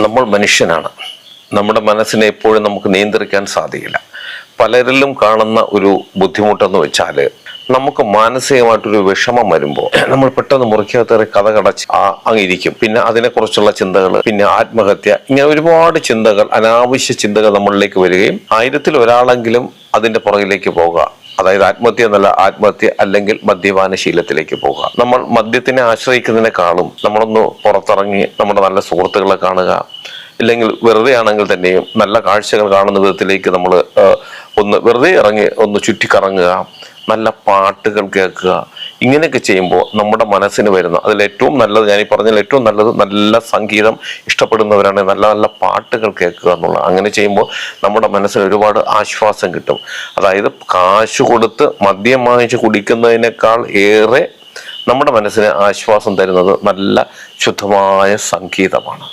നമ്മൾ മനുഷ്യനാണ്. നമ്മുടെ മനസ്സിനെ എപ്പോഴും നമുക്ക് നിയന്ത്രിക്കാൻ സാധിക്കില്ല. പലരിലും കാണുന്ന ഒരു ബുദ്ധിമുട്ടെന്ന് വെച്ചാൽ, നമുക്ക് മാനസികമായിട്ടൊരു വിഷമം വരുമ്പോൾ നമ്മൾ പെട്ടെന്ന് മുറിക്കകത്തേറെ കഥ കടച്ച് അങ്ങിരിക്കും. പിന്നെ അതിനെക്കുറിച്ചുള്ള ചിന്തകൾ, പിന്നെ ആത്മഹത്യ, ഇങ്ങനെ ഒരുപാട് ചിന്തകൾ, അനാവശ്യ ചിന്തകൾ നമ്മളിലേക്ക് വരികയും 1000-ൽ ഒരാളെങ്കിലും അതിന്റെ പുറകിലേക്ക് പോകുക. അതായത് ആത്മഹത്യ എന്നല്ല, ആത്മഹത്യ അല്ലെങ്കിൽ മദ്യപാന ശീലത്തിലേക്ക് പോകുക. നമ്മൾ മദ്യത്തിനെ ആശ്രയിക്കുന്നതിനേക്കാളും നമ്മളൊന്ന് പുറത്തിറങ്ങി നമ്മുടെ നല്ല സുഹൃത്തുക്കളെ കാണുക, ഇല്ലെങ്കിൽ വെറുതെ ആണെങ്കിൽ തന്നെയും നല്ല കാഴ്ചകൾ കാണുന്ന വിധത്തിലേക്ക് നമ്മൾ ഒന്ന് വെറുതെ ഇറങ്ങി ഒന്ന് ചുറ്റിക്കറങ്ങുക, നല്ല പാട്ടുകൾ കേൾക്കുക. ഇങ്ങനെയൊക്കെ ചെയ്യുമ്പോൾ നമ്മുടെ മനസ്സിന് വരുന്ന അതിൽ ഏറ്റവും നല്ലത്, ഞാൻ ഈ പറഞ്ഞതിൽ ഏറ്റവും നല്ലത്, നല്ല സംഗീതം ഇഷ്ടപ്പെടുന്നവരാണ് നല്ല നല്ല പാട്ടുകൾ കേൾക്കുക എന്നുള്ളത്. അങ്ങനെ ചെയ്യുമ്പോൾ നമ്മുടെ മനസ്സിന് ഒരുപാട് ആശ്വാസം കിട്ടും. അതായത് കാശ് കൊടുത്ത് മദ്യം വാങ്ങിച്ച് കുടിക്കുന്നതിനേക്കാൾ ഏറെ നമ്മുടെ മനസ്സിന് ആശ്വാസം തരുന്നത് നല്ല ശുദ്ധമായ സംഗീതമാണ്.